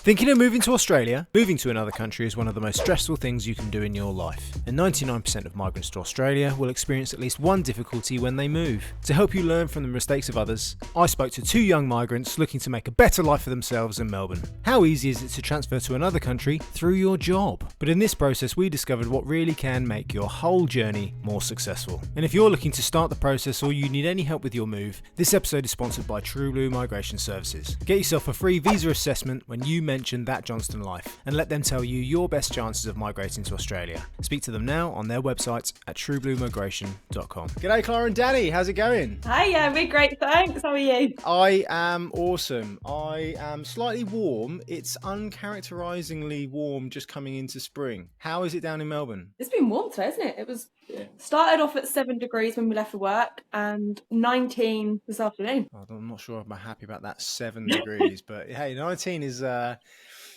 Thinking of moving to Australia? Moving to another country is one of the most stressful things you can do in your life. And 99% of migrants to Australia will experience at least one difficulty when they move. To help you learn from the mistakes of others, I spoke to two young migrants looking to make a better life for themselves in Melbourne. How easy is it to transfer to another country through your job? But in this process, we discovered what really can make your whole journey more successful. And if you're looking to start the process or you need any help with your move, this episode is sponsored by True Blue Migration Services. Get yourself a free visa assessment when you mention that Johnston life and let them tell you your best chances of migrating to Australia. Speak to them now on their website at truebluemigration.com. G'day Clara and Danny, how's it going? Hi, yeah, we're great, thanks. How are you? I am awesome. I am slightly warm. It's uncharacterisingly warm just coming into spring. How is it down in Melbourne? It's been warm today, isn't it? It was started off at 7 degrees when we left for work and 19 this afternoon. I'm not sure I'm happy about that 7 degrees, but hey, 19 is...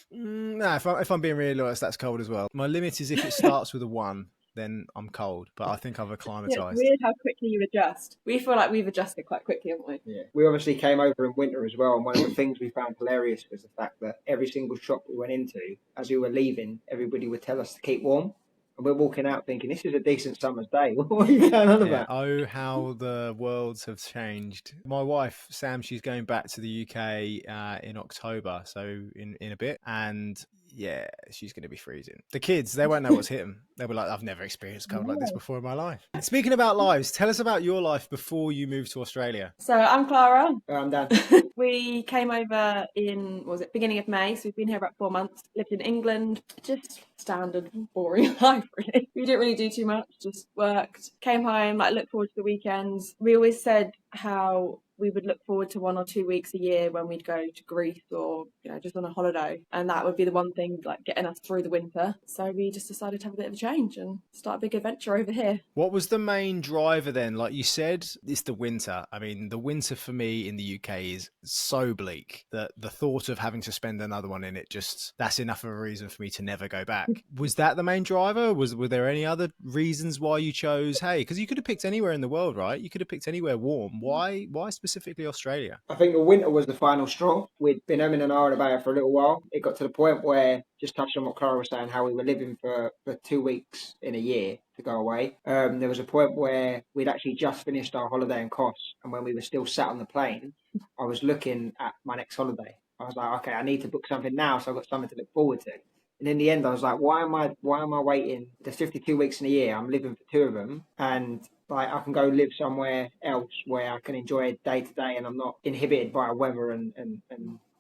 no, if I'm being really honest, that's cold as well. My limit is if it starts with a 1, then I'm cold, but I think I've acclimatised. Yeah, it's weird how quickly you adjust. We feel like we've adjusted quite quickly, haven't we? Yeah. We obviously came over in winter as well, and one of the things we found hilarious was the fact that every single shop we went into, as we were leaving, everybody would tell us to keep warm. And we're walking out thinking, this is a decent summer's day. What are you going on about? Oh, how the worlds have changed. My wife, Sam, she's going back to the UK in October, so in a bit. And yeah, she's going to be freezing. The kids, they won't know what's hit them. They'll be like, I've never experienced cold like this before in my life. Speaking about lives, tell us about your life before you moved to Australia. So I'm Clara. I'm Dan. We came over in, beginning of May, so we've been here about 4 months. Lived in England, just standard boring life really. We didn't really do too much, just worked, came home, looked forward to the weekends. We always said how we would look forward to 1 or 2 weeks a year when we'd go to Greece or, just on a holiday. And that would be the one thing, getting us through the winter. So we just decided to have a bit of a change and start a big adventure over here. What was the main driver then? Like you said, it's the winter. I mean, the winter for me in the UK is so bleak that the thought of having to spend another one in it, that's enough of a reason for me to never go back. Was that the main driver? Were there any other reasons why you chose, because you could have picked anywhere in the world, right? You could have picked anywhere warm. Why specifically Australia? I think the winter was the final straw. We'd been umming and ahhing about it for a little while. It got to the point where, just touching on what Clara was saying, how we were living for 2 weeks in a year to go away. There was a point where we'd actually just finished our holiday in Kos, and when we were still sat on the plane, I was looking at my next holiday. I was like, okay, I need to book something now, so I've got something to look forward to. And in the end, I was like, why am I waiting? There's 52 weeks in a year. I'm living for 2 of them, and I can go live somewhere else where I can enjoy it day to day, and I'm not inhibited by weather and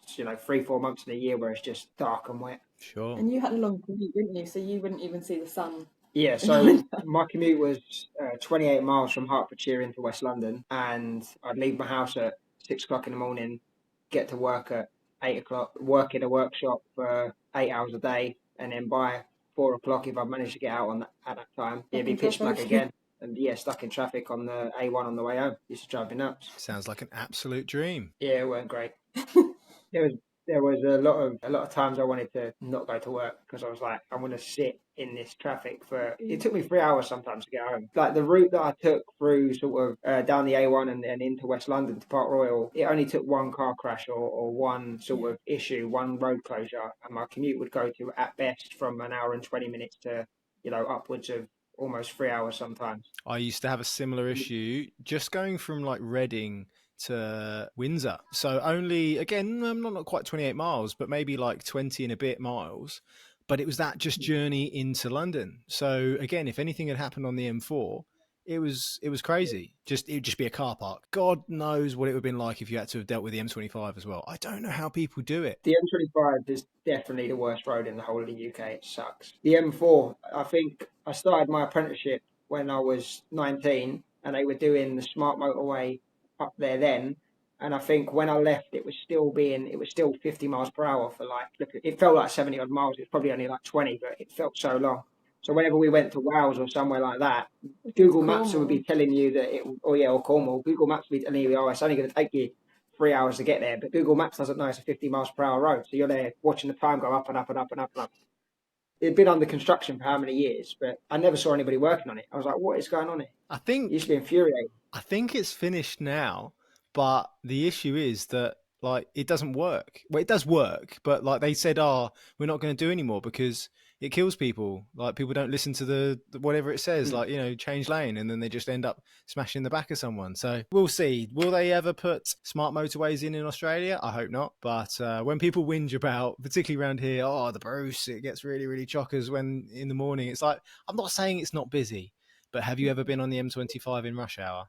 3-4 months in a year where it's just dark and wet. Sure. And you had a long commute, didn't you? So you wouldn't even see the sun. Yeah, so my commute was 28 miles from Hertfordshire into West London, and I'd leave my house at 6 o'clock in the morning, get to work at 8 o'clock, work in a workshop for 8 hours a day, and then by 4 o'clock, if I managed to get out at that time, it'd be pitch black again. And stuck in traffic on the A1 on the way home. Used to drive me nuts. Sounds like an absolute dream. Yeah, it weren't great. There was a lot of times I wanted to not go to work because I was like, I'm going to sit in this traffic it took me 3 hours sometimes to get home. Like the route that I took through sort of down the A1 and into West London to Park Royal, it only took one car crash or one sort of issue, one road closure, and my commute would go to at best from an hour and 20 minutes to, upwards of almost 3 hours sometimes. I used to have a similar issue just going from Reading to Windsor. So only, again, not quite 28 miles, but maybe 20 and a bit miles. But it was that just journey into London. So again, if anything had happened on the M4, it was crazy. It'd just be a car park. God knows what it would have been like if you had to have dealt with the M25 as well. I don't know how people do it. The M25 is definitely the worst road in the whole of the UK. It sucks. The M4, I think I started my apprenticeship when I was 19, and they were doing the smart motorway up there then. And I think when I left, it was still 50 miles per hour for it felt like 70 odd miles. It's probably only 20, but it felt so long. So whenever we went to Wales or somewhere like that, Google Maps would be telling you that or Cornwall, Google Maps would be telling you, it's only going to take you 3 hours to get there. But Google Maps doesn't know it's a 50 miles per hour road. So you're there watching the time go up and up and up and up and up. It'd been under construction for how many years, but I never saw anybody working on it. I was like, what is going on here? It used to be infuriating. I think it's finished now, but the issue is that like it doesn't work. Well, it does work, but like they said, oh, we're not going to do anymore because it kills people. Like people don't listen to the whatever it says, like, you know, change lane, and then they just end up smashing the back of someone. So we'll see. Will they ever put smart motorways in Australia? I hope not. But when people whinge about, particularly around here, oh, the Bruce, it gets really, really chockers when in the morning. It's like, I'm not saying it's not busy, but have you ever been on the M25 in rush hour?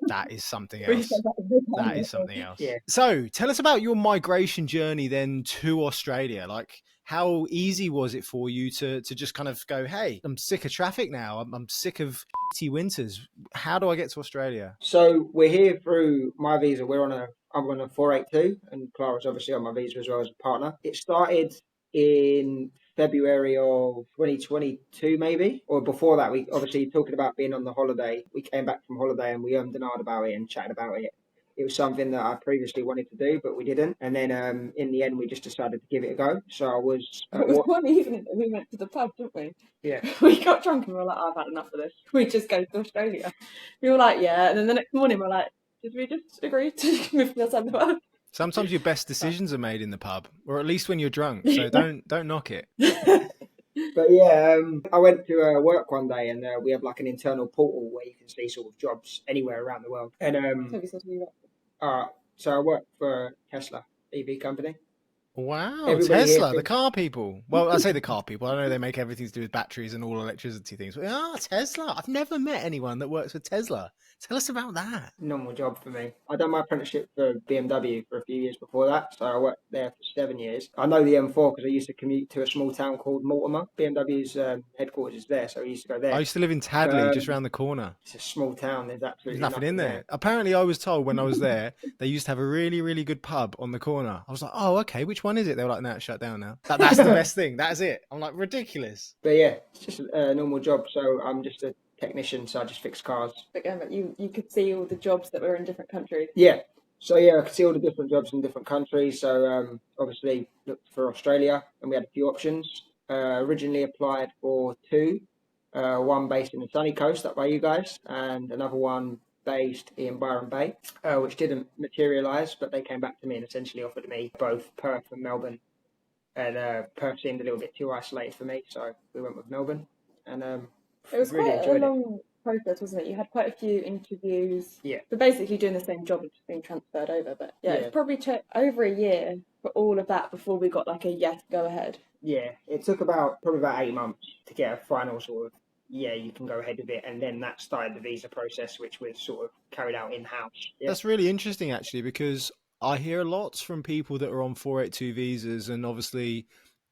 That is something We else. said that a bit That earlier. is something else. Yeah. So tell us about your migration journey then to Australia. Like, how easy was it for you to just kind of go, hey, I'm sick of traffic now. I'm sick of shitty winters. How do I get to Australia? So we're here through my visa. I'm on a 482, and Clara's obviously on my visa as well as a partner. It started in February of 2022, maybe, or before that. We obviously talking about being on the holiday. We came back from holiday and we and ahhed about it and chatted about it. It was something that I previously wanted to do, but we didn't. And then in the end, we just decided to give it a go. So I was. It was one evening that we went to the pub, didn't we? Yeah. We got drunk and we were like, I've had enough of this. We just go to Australia. We were like, yeah. And then the next morning we're like, did we just agree to move to the pub? Sometimes your best decisions are made in the pub, or at least when you're drunk. So don't knock it. But yeah, I went to work one day, and we have like an internal portal where you can see sort of jobs anywhere around the world. And Toby said we were- so I work for Tesla EV company. Wow, Everybody here Tesla, the thinks- car people. Well, I say the car people. I know they make everything to do with batteries and all electricity things. But Tesla. I've never met anyone that works for Tesla. Tell us about that. Normal job for me. I done my apprenticeship for BMW for a few years before that, so I worked there for 7 years. I know the M4 because I used to commute to a small town called Mortimer. BMW's headquarters is there, so I used to go there. I used to live in Tadley, just around the corner. It's a small town. There's There's absolutely nothing in there. Apparently, I was told when I was there, they used to have a really, really good pub on the corner. I was like, oh, okay, which one is it? They were like, no, it's shut down now. That's the best thing. That is it. I'm like, ridiculous. But yeah, it's just a normal job. So I'm just a technician, so I just fix cars. But you could see all the jobs that were in different countries. Yeah. So yeah, I could see all the different jobs in different countries. So obviously looked for Australia, and we had a few options. Originally applied for two, one based in the sunny coast up by you guys, and another one based in Byron Bay, which didn't materialise, but they came back to me and essentially offered me both Perth and Melbourne. And Perth seemed a little bit too isolated for me, so we went with Melbourne. And It was really quite a enjoyed it. long process, wasn't it? You had quite a few interviews. Yeah. But basically doing the same job and just being transferred over. But yeah, Yeah. it probably took over a year for all of that before we got like a yes, go ahead. Yeah, it took probably about 8 months to get a final sort of, yeah, you can go ahead with it. And then that started the visa process, which was sort of carried out in-house. Yeah. That's really interesting, actually, because I hear lots from people that are on 482 visas, and obviously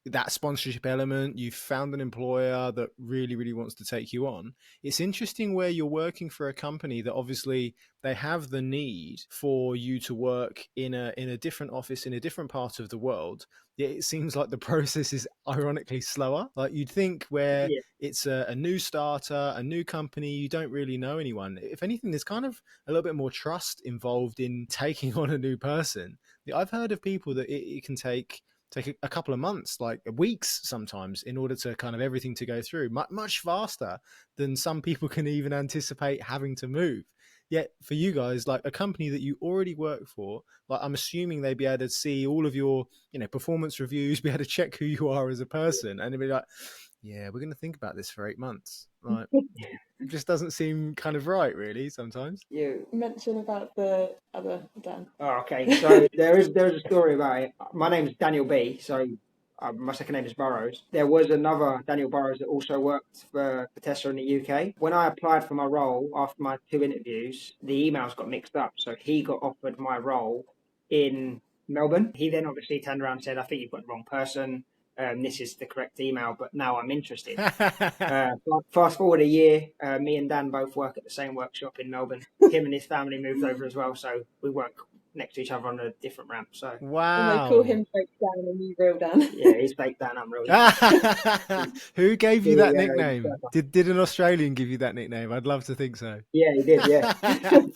that sponsorship element, you've found an employer that really, really wants to take you on. It's interesting where you're working for a company that obviously they have the need for you to work in a different office in a different part of the world. Yet it seems like the process is ironically slower. Like you'd think where it's a new starter, a new company, you don't really know anyone. If anything, there's kind of a little bit more trust involved in taking on a new person. I've heard of people that it can take a couple of months, like weeks sometimes, in order to kind of everything to go through much faster than some people can even anticipate having to move. Yet for you guys, like a company that you already work for, like I'm assuming they'd be able to see all of your, performance reviews, be able to check who you are as a person, and it'd be like, yeah, we're going to think about this for 8 months. Like, it just doesn't seem kind of right, really, sometimes. You mentioned about the other Dan. Oh, okay. So there's a story about it. My name's Daniel B. So my second name is Burrows. There was another Daniel Burrows that also worked for Tesla in the UK. When I applied for my role after my 2 interviews, the emails got mixed up. So he got offered my role in Melbourne. He then obviously turned around and said, I think you've got the wrong person. This is the correct email, but now I'm interested. Fast forward a year, me and Dan both work at the same workshop in Melbourne. Him and his family moved over as well, so we work next to each other on a different ramp. So Wow. And they call him fake Dan and you real Dan. yeah, he's fake Dan, I'm real Dan. Who gave you that nickname? Did an Australian give you that nickname? I'd love to think so. Yeah, he did, yeah.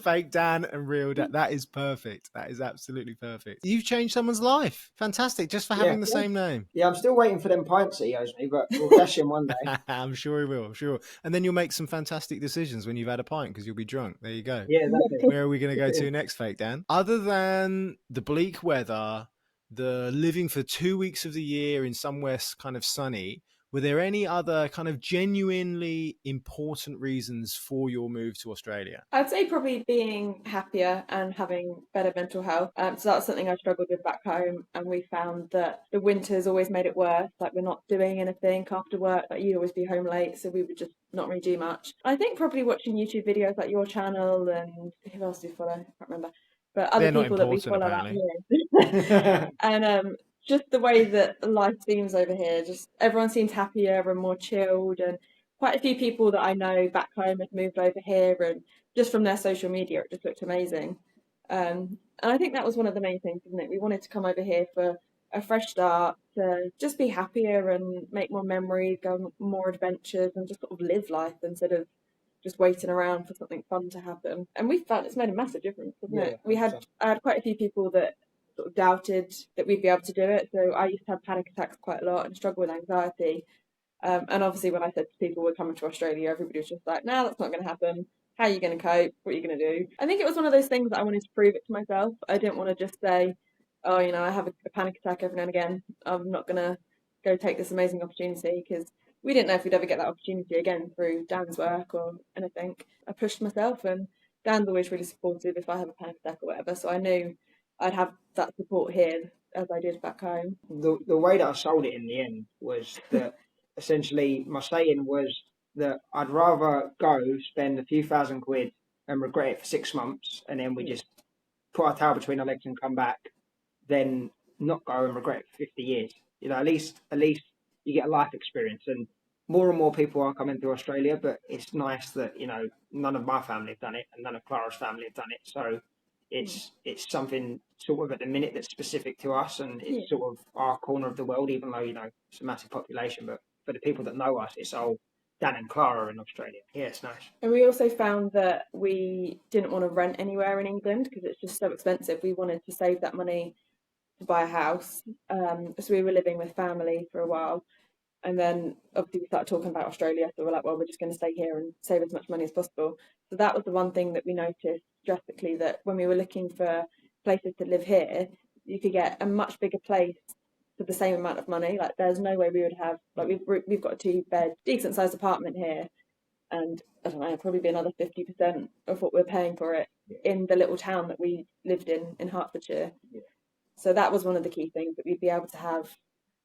Fake Dan and real Dan. That is perfect. That is absolutely perfect. You've changed someone's life. Fantastic, just for having the same name. Yeah, I'm still waiting for them pints that he owes me, but we'll cash him one day. I'm sure he will, I'm sure. And then you'll make some fantastic decisions when you've had a pint because you'll be drunk. There you go. Yeah, exactly. Where are we going to go to next, Fake Dan? Other than the bleak weather, the living for 2 weeks of the year in somewhere kind of sunny, were there any other kind of genuinely important reasons for your move to Australia? I'd say probably being happier and having better mental health. So that was something I struggled with back home, and we found that the winters always made it worse. Like, we're not doing anything after work. Like, you'd always be home late, so we would just not really do much. I think probably watching YouTube videos like your channel, and who else do you follow? I can't remember. But other They're not people that we important, follow out apparently. here. And just the way that life seems over here, just everyone seems happier and more chilled, and quite a few people that I know back home have moved over here, and just from their social media it just looked amazing. And I think that was one of the main things, isn't it? We wanted to come over here for a fresh start, to just be happier and make more memories, go on more adventures, and just sort of live life instead of just waiting around for something fun to happen. And we found it's made a massive difference, hasn't it? I had quite a few people that sort of doubted that we'd be able to do it. So I used to have panic attacks quite a lot and struggle with anxiety. And obviously, when I said to people we're coming to Australia, everybody was just like, "No, that's not going to happen. How are you going to cope? What are you going to do?" I think it was one of those things that I wanted to prove it to myself. I didn't want to just say, "Oh, I have a panic attack every now and again. I'm not going to go take this amazing opportunity," because we didn't know if we'd ever get that opportunity again through Dan's work or anything. I pushed myself, and Dan's always really supportive if I have a panic attack or whatever. So I knew I'd have that support here as I did back home. The way that I sold it in the end was that essentially my saying was that I'd rather go spend a few £1,000 and regret it for 6 months, and then we just put our tail between our legs and come back, than not go and regret it for 50 years. At least you get a life experience, and more people are coming to Australia. But it's nice that none of my family have done it, and none of Clara's family have done it. So it's something sort of at the minute that's specific to us, and it's sort of our corner of the world, even though it's a massive population. But for the people that know us, it's all Dan and Clara in Australia. Yeah, it's nice. And we also found that we didn't want to rent anywhere in England because it's just so expensive. We wanted to save that money to buy a house. So we were living with family for a while. And then obviously we started talking about Australia. So we're like, well, we're just going to stay here and save as much money as possible. So that was the one thing that we noticed drastically, that when we were looking for places to live here, you could get a much bigger place for the same amount of money. Like, there's no way we would have, like, we've got a 2-bed, decent sized apartment here. And I don't know, probably be another 50% of what we're paying for it in the little town that we lived in Hertfordshire. Yeah. So that was one of the key things, that we'd be able to have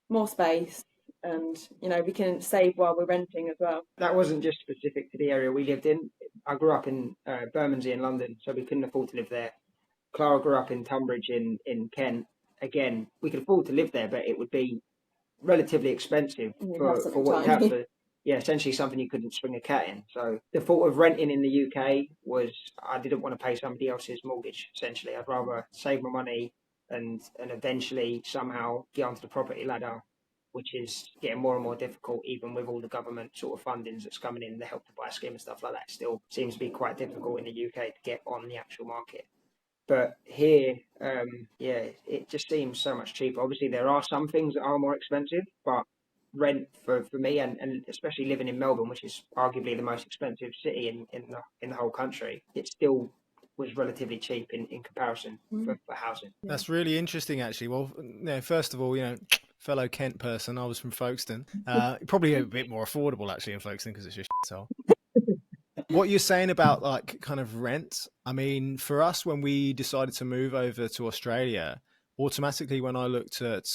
more space, and we can save while we're renting as well. That wasn't just specific to the area we lived in. I grew up in Bermondsey in London, so we couldn't afford to live there. Clara grew up in Tunbridge in Kent. Again, we could afford to live there, but it would be relatively expensive for what you have to. Yeah, essentially something you couldn't swing a cat in. So the thought of renting in the UK was, I didn't want to pay somebody else's mortgage. Essentially, I'd rather save my money and eventually somehow get onto the property ladder, which is getting more and more difficult, even with all the government sort of fundings that's coming in, the Help to Buy scheme and stuff like that. It still seems to be quite difficult in the UK to get on the actual market. But here, it just seems so much cheaper. Obviously, there are some things that are more expensive, but rent for me, and especially living in Melbourne, which is arguably the most expensive city in the whole country, it still was relatively cheap in comparison for housing. That's really interesting, actually. Well, first of all, fellow Kent person, I was from Folkestone. Probably a bit more affordable, actually, in Folkestone because it's just shithole. What you're saying about like kind of rent, I mean, for us, when we decided to move over to Australia, automatically when I looked at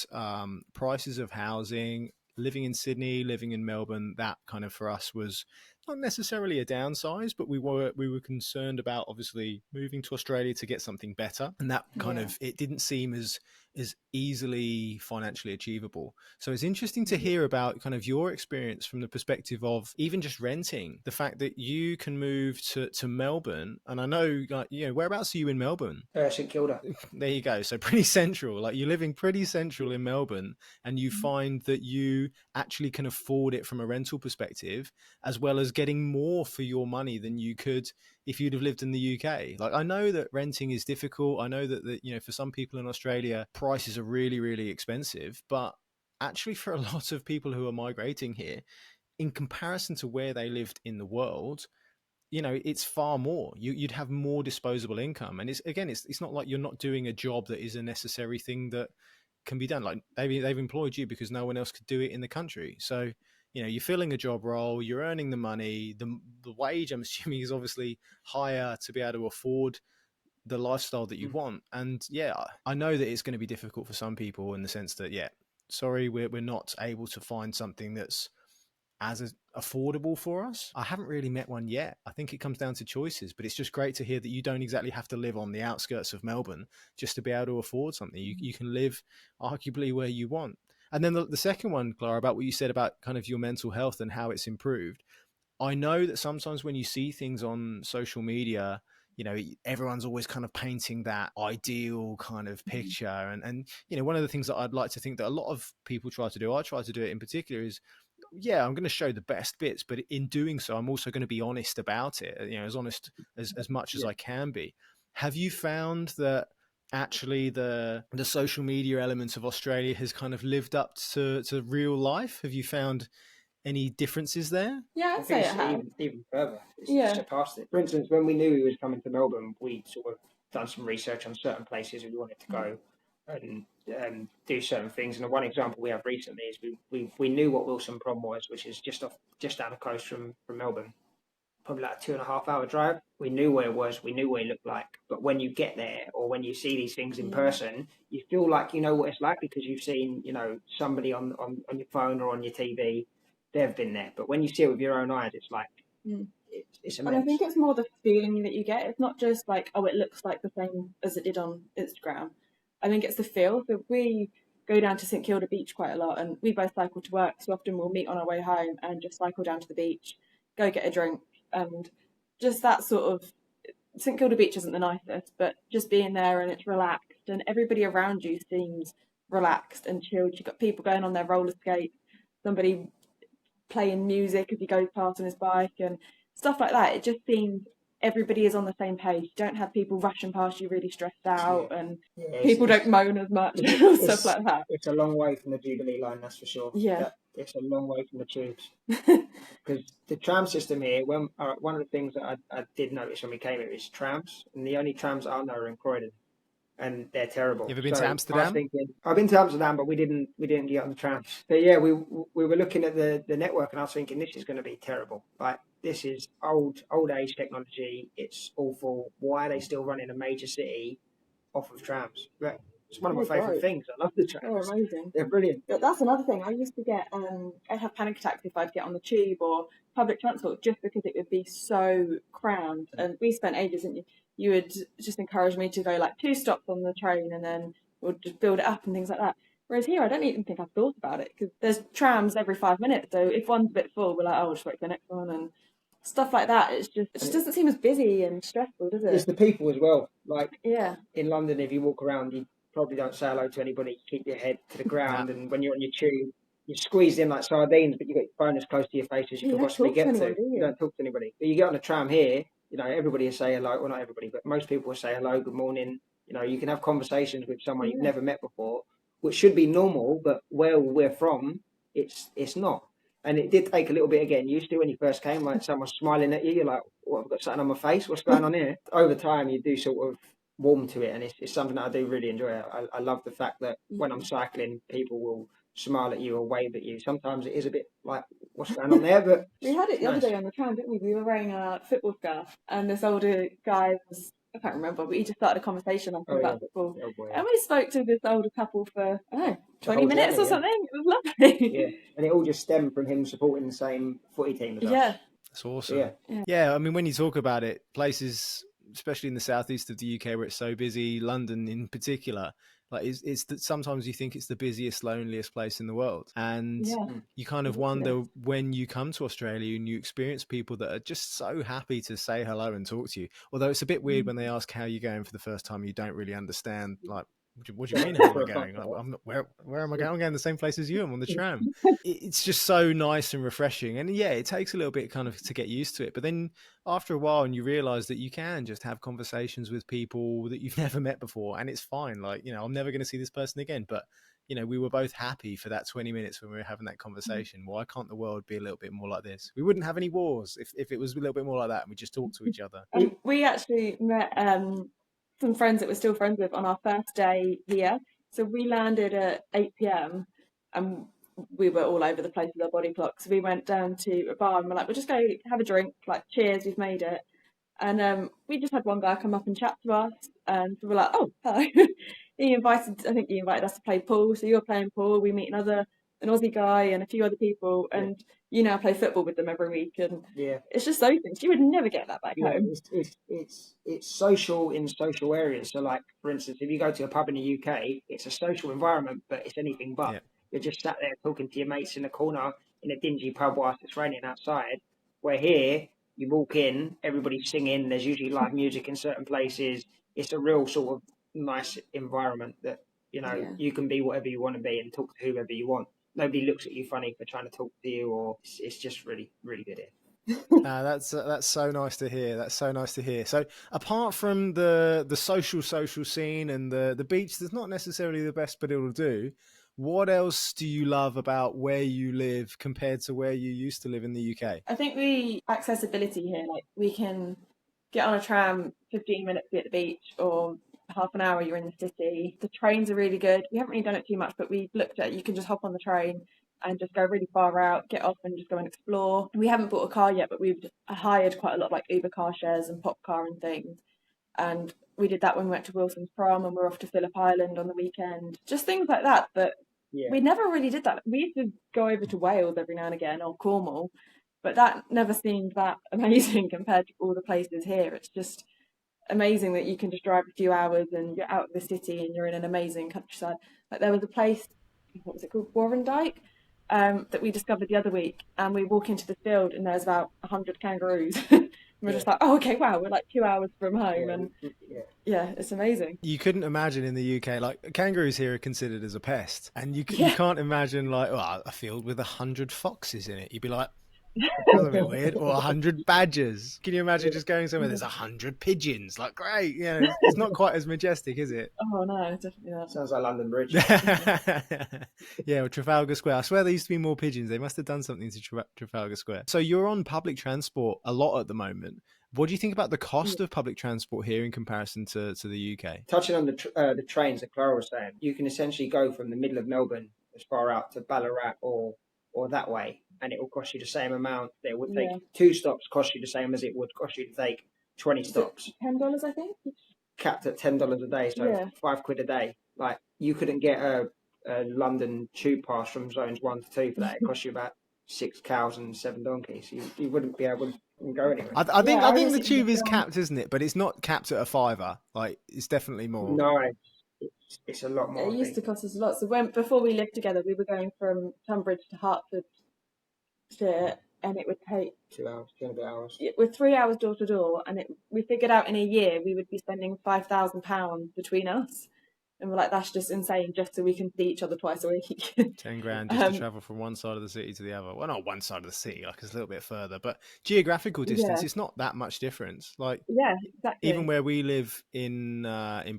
prices of housing, living in Sydney, living in Melbourne, that kind of for us was not necessarily a downsize, but we were concerned about obviously moving to Australia to get something better, and that kind of, it didn't seem as easily financially achievable. So it's interesting to hear about kind of your experience from the perspective of even just renting, the fact that you can move to Melbourne. And I know, whereabouts are you in Melbourne? St Kilda. There you go. So pretty central, like you're living pretty central in Melbourne, and you find that you actually can afford it from a rental perspective, as well as getting more for your money than you could if you'd have lived in the UK. Like, I know that renting is difficult. I know that for some people in Australia, prices are really, really expensive. But actually, for a lot of people who are migrating here, in comparison to where they lived in the world, it's far more. You'd have more disposable income, and it's not like you're not doing a job that is a necessary thing that can be done. Like they've employed you because no one else could do it in the country. So you're filling a job role, you're earning the money, the wage, I'm assuming, is obviously higher to be able to afford the lifestyle that you want. And yeah, I know that it's going to be difficult for some people in the sense that, yeah, sorry, we're not able to find something that's as affordable for us. I haven't really met one yet. I think it comes down to choices, but it's just great to hear that you don't exactly have to live on the outskirts of Melbourne just to be able to afford something. You can live arguably where you want. And then the second one, Clara, about what you said about kind of your mental health and how it's improved. I know that sometimes when you see things on social media, everyone's always kind of painting that ideal kind of picture. And one of the things that I'd like to think that a lot of people try to do, I try to do it in particular, is yeah, I'm going to show the best bits, but in doing so, I'm also going to be honest about it, as honest as much as I can be. Have you found that actually the social media element of Australia has kind of lived up to real life? Have you found any differences there? Yeah, I'd say it has. Even further. It's surpassed it. For instance, when we knew he was coming to Melbourne, we sort of done some research on certain places we wanted to go and do certain things. And the one example we have recently is we knew what Wilson Prom was, which is just down the coast from Melbourne, probably like a 2.5-hour drive. We knew where it was, we knew what it looked like. But when you get there or when you see these things in person, you feel like you know what it's like because you've seen, somebody on your phone or on your TV, they've been there. But when you see it with your own eyes, it's like, it's immense. And I think it's more the feeling that you get. It's not just like, oh, it looks like the same as it did on Instagram. I think it's the feel. So we go down to St Kilda Beach quite a lot, and we both cycle to work, so often we'll meet on our way home and just cycle down to the beach, go get a drink, and just that sort of, St Kilda Beach isn't the nicest, but just being there and it's relaxed and everybody around you seems relaxed and chilled. You've got people going on their roller skates, somebody playing music as he goes past on his bike and stuff like that. It just seems everybody is on the same page. You don't have people rushing past you really stressed out, and people don't moan as much and stuff like that. It's a long way from the Jubilee line, that's for sure. Yeah. It's a long way from the tubes. Because the tram system here, one of the things that I did notice when we came here is trams, and the only trams I know are in Croydon, and they're terrible. You ever been to Amsterdam? I've been to Amsterdam, but we didn't get on the trams. But yeah, we were looking at the network, and I was thinking this is going to be terrible. Like, this is old age technology. It's awful. Why are they still running a major city off of trams? But it's one of my favourite things. I love the trams. They're amazing. They're brilliant. But that's another thing. I used to get, I'd have panic attacks if I'd get on the tube or public transport just because it would be so crammed. And we spent ages, didn't you? You would just encourage me to go like 2 stops on the train and then we'll just build it up and things like that. Whereas here, I don't even think I've thought about it because there's trams every 5 minutes. So if one's a bit full, we're like, oh, we'll just wait for the next one and stuff like that. It just doesn't seem as busy and stressful, does it? It's the people as well. Like, yeah, in London, if you walk around, you probably don't say hello to anybody. Keep your head to the ground, and when you're on your tube, you're squeezed in like sardines, but you got your phone as close to your face as you can possibly get to. You don't talk to anybody. But you get on a tram here, everybody will say hello. Well, not everybody, but most people will say hello, good morning. You can have conversations with someone you've never met before, which should be normal, but where we're from, it's not. And it did take a little bit of getting used to when you first came, like someone smiling at you, you're like, what, I've got something on my face? What's going on here? Over time, you do sort of warm to it, and it's something that I do really enjoy. I love the fact that when I'm cycling, people will smile at you or wave at you. Sometimes it is a bit like, what's going on there? But we had it the other day on the tram, didn't we? We were wearing a football scarf, and this older guy was, I can't remember, but he just started a conversation about football. And we spoke to this older couple for, I don't know, 20 minutes or something. It was lovely. Yeah, and it all just stemmed from him supporting the same footy team as us. Yeah. That's awesome. Yeah, I mean, when you talk about it, places, especially in the southeast of the UK where it's so busy, London in particular, like it's that sometimes you think it's the busiest, loneliest place in the world. And you kind of wonder when you come to Australia and you experience people that are just so happy to say hello and talk to you. Although it's a bit weird when they ask how you're going for the first time, you don't really understand, like, what do you mean how am I going? Like, I'm not, where am I going? I'm going the same place as you. I'm on the tram. It's just so nice and refreshing. And yeah, it takes a little bit kind of to get used to it. But then after a while, and you realize that you can just have conversations with people that you've never met before, and it's fine. Like, I'm never going to see this person again, but you know, we were both happy for that 20 minutes when we were having that conversation. Why can't the world be a little bit more like this? We wouldn't have any wars if it was a little bit more like that and we just talked to each other. And we actually met some friends that we're still friends with on our first day here. So we landed at 8 p.m. and we were all over the place with our body clocks. So we went down to a bar and we're like, we'll just go have a drink, like, cheers, we've made it. And we just had one guy come up and chat to us, and we were like, oh, hello. I think he invited us to play pool. So you're playing pool, we meet an Aussie guy and a few other people, and you now play football with them every week. And it's just those things. You would never get that back home. It's social in social areas. So, like, for instance, if you go to a pub in the UK, it's a social environment, but it's anything but. You're just sat there talking to your mates in a corner in a dingy pub whilst it's raining outside. Where here, you walk in, everybody's singing, there's usually live music in certain places. It's a real sort of nice environment that, you know, you can be whatever you want to be and talk to whoever you want. Nobody looks at you funny for trying to talk to you, or it's just really, really good here. That's so nice to hear. That's so nice to hear. So apart from the social scene and the beach, that's not necessarily the best, but it'll do. What else do you love about where you live compared to where you used to live in the UK? I think the accessibility here, like, we can get on a tram, 15 minutes to be at the beach, or half an hour you're in the city. The trains are really good. We haven't really done it too much, but we've looked at, you can just hop on the train and just go really far out, get off and just go and explore. We haven't bought a car yet, but we've hired quite a lot of, like, Uber car shares and Pop Car and things. And we did that when we went to Wilson's Prom, and we're off to Phillip Island on the weekend. Just things like that. But we never really did that. We used to go over to Wales every now and again, or Cornwall, but that never seemed that amazing compared to all the places here. It's just amazing that you can just drive a few hours and you're out of the city and you're in an amazing countryside. Like, there was a place, what was it called, Warrandyke, that we discovered the other week, and we walk into the field and there's about 100 kangaroos. We're just like, oh, okay, wow, we're like 2 hours from home, and it's amazing. You couldn't imagine in the UK, like, kangaroos here are considered as a pest, and you can't imagine, like, a field with 100 foxes in it. You'd be like, that's a bit weird. Or 100 badgers. Can you imagine just going somewhere there's 100 pigeons? Like, great, you know, it's not quite as majestic, is it? Oh no, definitely not. Sounds like London Bridge. Yeah, or Trafalgar Square. I swear there used to be more pigeons. They must have done something to Trafalgar Square. So you're on public transport a lot at the moment. What do you think about the cost of public transport here in comparison to the UK? Touching on the trains that Clara was saying, you can essentially go from the middle of Melbourne as far out to Ballarat or that way, and it will cost you the same amount that it would take. 2 stops cost you the same as it would cost you to take 20 stops. $10, I think. Capped at $10 a day, so £5 a day. Like, you couldn't get a London tube pass from zones 1 to 2 for that. It cost you about 6 cows and 7 donkeys. You wouldn't be able to go anywhere. I think the tube is capped, isn't it? But it's not capped at a £5. Like, it's definitely more. No, it's a lot more. It used to cost us a lot. So before we lived together, we were going from Tunbridge to Hertfordshire, and it would take 2 hours, 2 and a bit hours. With 3 hours door to door, and we figured out in a year we would be spending £5,000 between us. And we're like, that's just insane, just so we can see each other twice a week. 10 grand just to travel from one side of the city to the other. Well, not one side of the city, like, it's a little bit further, but geographical distance, it's not that much difference. Like, exactly. Even where we live in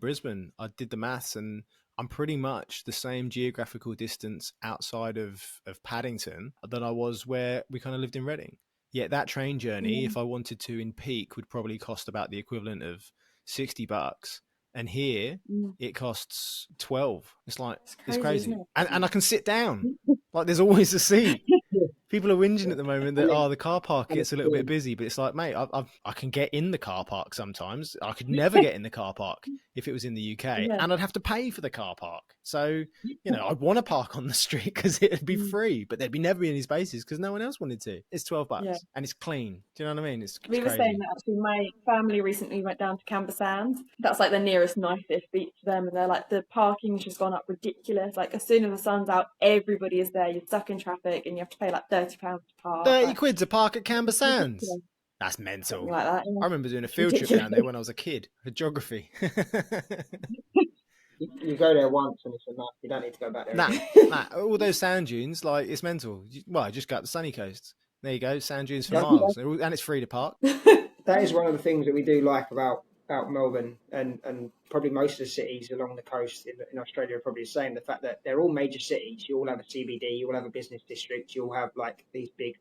Brisbane, I did the maths, and I'm pretty much the same geographical distance outside of Paddington that I was where we kind of lived in Reading. Yet that train journey, if I wanted to in peak, would probably cost about the equivalent of $60. And here it costs 12. It's like, it's crazy. And I can sit down. Like, there's always a seat. People are whinging at the moment that, the car park gets a little bit busy, but it's like, mate, I can get in the car park sometimes. I could never get in the car park if it was in the UK, and I'd have to pay for the car park. So, you know, I'd want to park on the street because it'd be free, but there'd never be any spaces because no one else wanted to. It's $12 and it's clean. Do you know what I mean? It's we were crazy. saying that actually my family recently went down to Camber Sands. That's like the nearest nicest beach to them, and they're like, the parking's just gone up ridiculous. Like, as soon as the sun's out, everybody is there. You're stuck in traffic and you have to pay like £30 to park. 30 quid to park at Camber Sands. Ridiculous. That's mental. Like that, I remember doing a field trip down there when I was a kid for geography. You go there once and it's enough. You don't need to go back there. Nah. All those sand dunes, like, it's mental. Well, just go up the sunny coast. There you go, sand dunes for miles. And it's free to park. That is one of the things that we do like about about Melbourne and probably most of the cities along the coast in Australia are probably the same. The fact that they're all major cities, you all have a CBD, you all have a business district, you all have like these big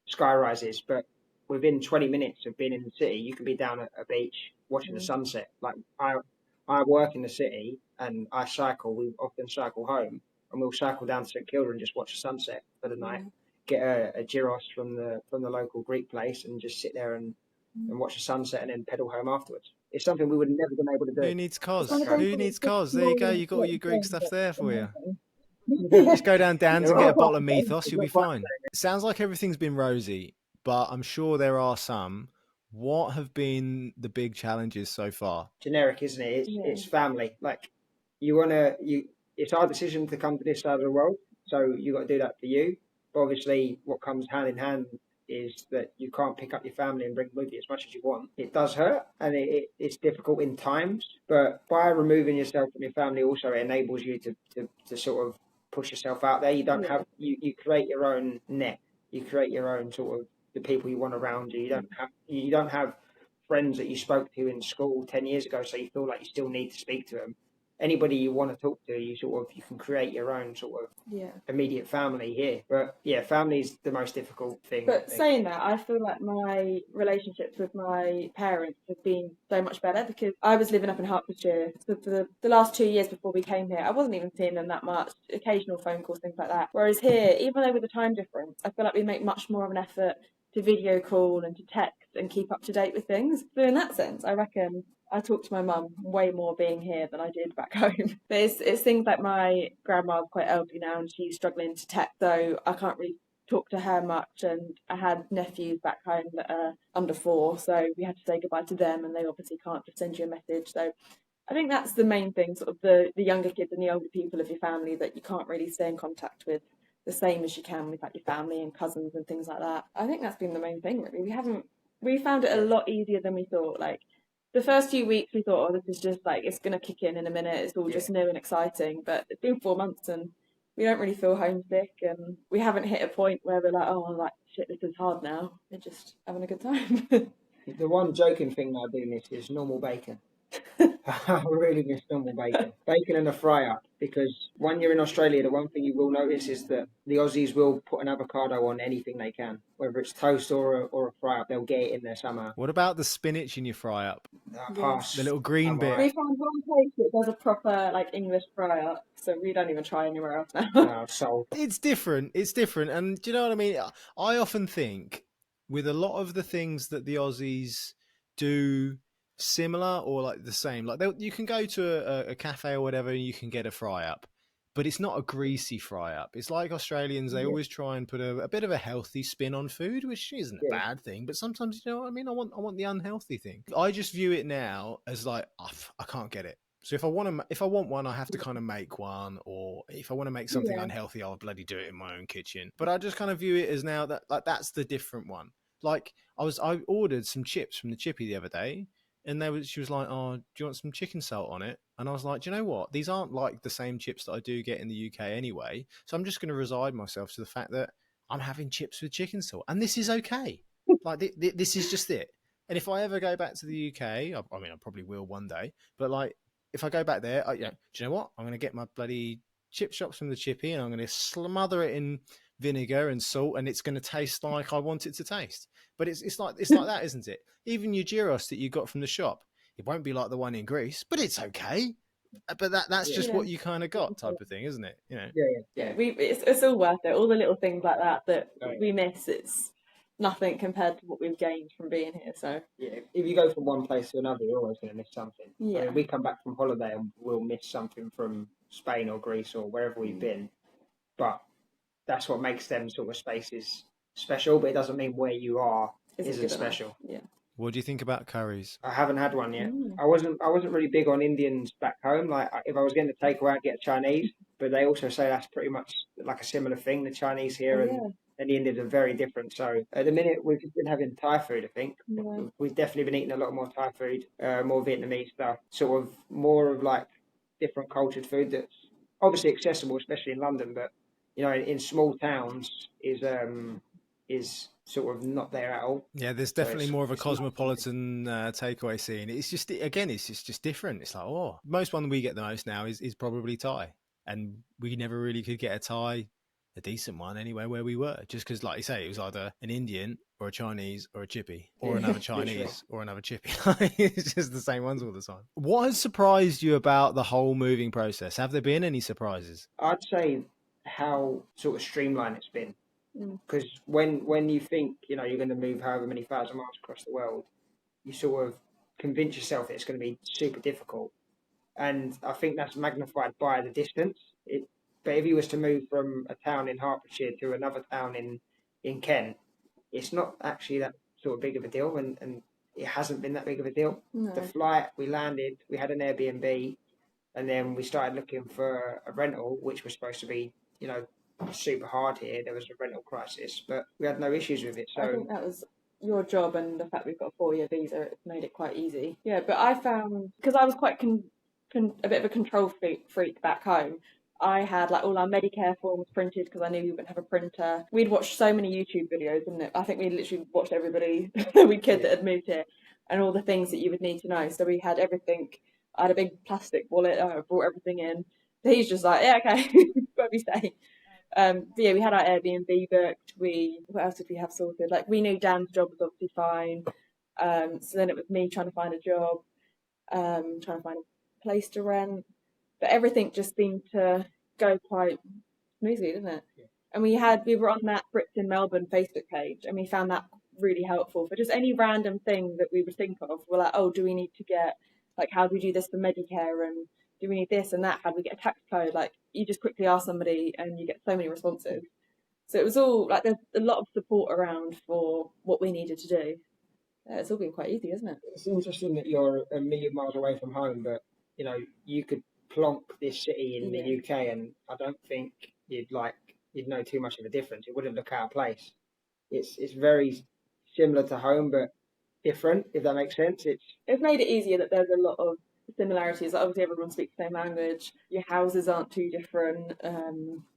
sky rises, but within 20 minutes of being in the city, you can be down at a beach watching the sunset. Like I work in the city and I cycle. We often cycle home, and we'll cycle down to St Kilda and just watch the sunset for the night. Get a gyros from the local Greek place and just sit there and watch the sunset and then pedal home afterwards. It's something we would have never been able to do. Who needs cos? one of those Who things needs that's cos? There you go. more You got all your Greek important stuff than there for you. anything. Just go down Dan's and You're get a right. bottle of Mythos. It's You'll be not quite fine. It sounds like everything's been rosy, but I'm sure there are some. What have been the big challenges so far? generic, isn't it? It's Yeah. it's family. Like it's our decision to come to this side of the world, so you got to do that for you. But obviously, what comes hand in hand is that you can't pick up your family and bring them with you as much as you want. It does hurt, and it's difficult in times. But by removing yourself from your family, also it enables you to sort of push yourself out there. You don't have you create your own net. You create your own sort of the people you want around you. You don't have friends that you spoke to in school 10 years ago, so you feel like you still need to speak to them. Anybody you want to talk to, you can create your own sort of immediate family here. But yeah, family is the most difficult thing. But saying that, I feel like my relationships with my parents have been so much better because I was living up in Hertfordshire. So for the last 2 years before we came here, I wasn't even seeing them that much, occasional phone calls, things like that. Whereas here, even though with the time difference, I feel like we make much more of an effort to video call and to text and keep up to date with things. So in that sense, I reckon I talk to my mum way more being here than I did back home. But it's things like my grandma's quite elderly now and she's struggling to text, so I can't really talk to her much. And I had nephews back home that are under 4, so we had to say goodbye to them, and they obviously can't just send you a message. So I think that's the main thing, sort of the younger kids and the older people of your family that you can't really stay in contact with the same as you can with like your family and cousins and things like that. I think that's been the main thing really. We found it a lot easier than we thought. Like the first few weeks we thought, oh, this is just like it's gonna kick in a minute, it's all just new and exciting. But it's been 4 months and we don't really feel homesick, and we haven't hit a point where we're like, oh, like shit, this is hard now. We're just having a good time. The one joking thing that I do miss is normal bacon. I really miss normal bacon. Bacon and a fry up, because when you're in Australia, the one thing you will notice is that the Aussies will put an avocado on anything they can, whether it's toast or a fry up, they'll get it in there somehow. What about the spinach in your fry up? Pass. The little green bit. We found one place that does a proper like English fry up, so we don't even try anywhere else now. No, sold. It's different. It's different. And do you know what I mean? I often think with a lot of the things that the Aussies do similar or like the same, like you can go to a cafe or whatever and you can get a fry up, but it's not a greasy fry up. It's like Australians, they always try and put a bit of a healthy spin on food, which isn't a bad thing, but sometimes, you know what I mean? I want the unhealthy thing. I just view it now as like, I can't get it. So if I want one, I have to kind of make one, or if I want to make something unhealthy, I'll bloody do it in my own kitchen. But I just kind of view it as now that like that's the different one. Like I ordered some chips from the chippy the other day, and she was like, "Oh, do you want some chicken salt on it?" And I was like, "Do you know what? These aren't like the same chips that I do get in the UK anyway. So I'm just going to resign myself to the fact that I'm having chips with chicken salt, and this is okay. Like this is just it. And if I ever go back to the UK, I mean, I probably will one day, but like." If I go back there, do you know what? I'm going to get my bloody chip shops from the chippy and I'm going to smother it in vinegar and salt, and it's going to taste like I want it to taste. But it's like that, isn't it? Even your gyros that you got from the shop, it won't be like the one in Greece, but it's okay. But that's just what you kind of got, type of thing, isn't it? You know? Yeah. It's all worth it. All the little things like that we miss. It's nothing compared to what we've gained from being here. So yeah, if you go from one place to another, you're always going to miss something. Yeah. I mean, we come back from holiday and we'll miss something from Spain or Greece or wherever we've been, but that's what makes them sort of spaces special. But it doesn't mean where you are isn't special. Yeah. What do you think about curries? I haven't had one yet. I wasn't really big on Indians back home. Like if I was getting a takeaway, I'd get Chinese. But they also say that's pretty much like a similar thing. The Chinese here and the Indians are very different. So at the minute we've been having Thai food. I think we've definitely been eating a lot more Thai food, more Vietnamese stuff, sort of more of like different cultured food that's obviously accessible, especially in London. But you know, in small towns is sort of not there at all. Yeah, there's So definitely more of a it's nice. cosmopolitan takeaway scene. It's just, again, it's just different. It's like, oh, most one we get the most now is probably Thai, and we never really could get a Thai, a decent one anywhere where we were, just because, like you say, it was either an Indian or a Chinese or a chippy or another Chinese or another chippy. It's just the same ones all the time. What has surprised you about the whole moving process? Have there been any surprises? I'd say how sort of streamlined it's been. Mm. Because when you think, you know, you're going to move however many thousand miles across the world, you sort of convince yourself that it's going to be super difficult. And I think that's magnified by the distance. But if you was to move from a town in Hertfordshire to another town in Kent, it's not actually that sort of big of a deal, and it hasn't been that big of a deal. No. The flight, we landed, we had an Airbnb, and then we started looking for a rental, which was supposed to be, you know, super hard here. There was a rental crisis, but we had no issues with it. I So think that was your job, and the fact we've got a 4-year visa, it made it quite easy. Yeah, but I found, because I was quite a bit of a control freak back home, I had like all our Medicare forms printed because I knew we wouldn't have a printer. We'd watched so many YouTube videos, and I think we literally watched everybody we could that had moved here, and all the things that you would need to know. So we had everything. I had a big plastic wallet. I brought everything in. He's just like, yeah, okay, where we stay. But yeah, we had our Airbnb booked. What else did we have sorted? Like, we knew Dan's job was obviously fine. So then it was me trying to find a job, trying to find a place to rent. But everything just seemed to go quite smoothly, didn't it? Yeah. And we were on that Brits in Melbourne Facebook page, and we found that really helpful for just any random thing that we would think of. We're like, oh, do we need to get, like, how do we do this for Medicare, and do we need this and that? How do we get a tax code? Like, you just quickly ask somebody and you get so many responses. So it was all like, there's a lot of support around for what we needed to do. It's all been quite easy, isn't it? it's interesting that you're a million miles away from home, but you know you could plonk this city in the UK, and I don't think you'd know too much of a difference. It wouldn't look out of place. It's very similar to home, but different. If that makes sense. It's made it easier that there's a lot of similarities. Like, obviously, everyone speaks the same language. Your houses aren't too different. I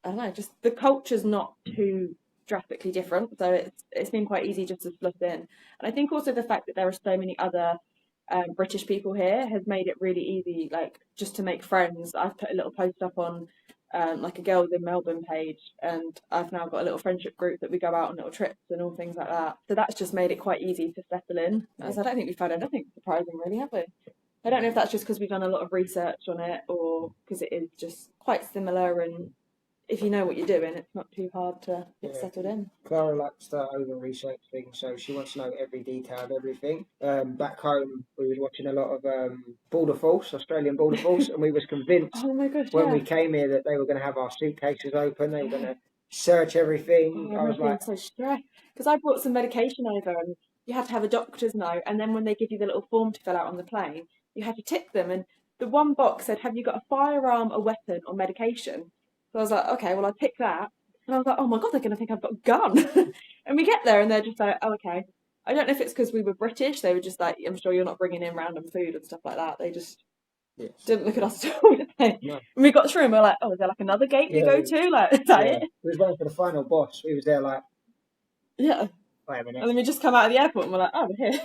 don't know, just the culture's not too drastically different. So it's been quite easy just to slot in. And I think also the fact that there are so many other British people here has made it really easy, like, just to make friends. I've put a little post up on like a Girls in Melbourne page, and I've now got a little friendship group that we go out on little trips and all things like that. So that's just made it quite easy to settle in. As I don't think we've found anything surprising, really, have we? I don't know if that's just because we've done a lot of research on it, or because it is just quite similar, and if you know what you're doing, it's not too hard to get settled in. Clara likes to over-research things, so she wants to know every detail of everything. Back home, we was watching a lot of Australian border force, and we was convinced Oh my gosh, when we came here that they were going to have our suitcases open, they were going to search everything. I was like, so stressed because I brought some medication over, and you had to have a doctor's note, and then when they give you the little form to fill out on the plane, you had to tick them, and the one box said, have you got a firearm, a weapon, or medication? So I was like, okay, well, I'll tick that. And I was like, oh my God, they're going to think I've got a gun. And we get there and they're just like, oh, okay. I don't know if it's because we were British. They were just like, I'm sure you're not bringing in random food and stuff like that. They just didn't look at us at all, did they? No. And we got through and we were like, oh, is there like another gate we go to? Like, is that it? We was waiting for the final boss. We was there like, yeah. Wait a minute. And then we just come out of the airport and we're like, oh, we're here.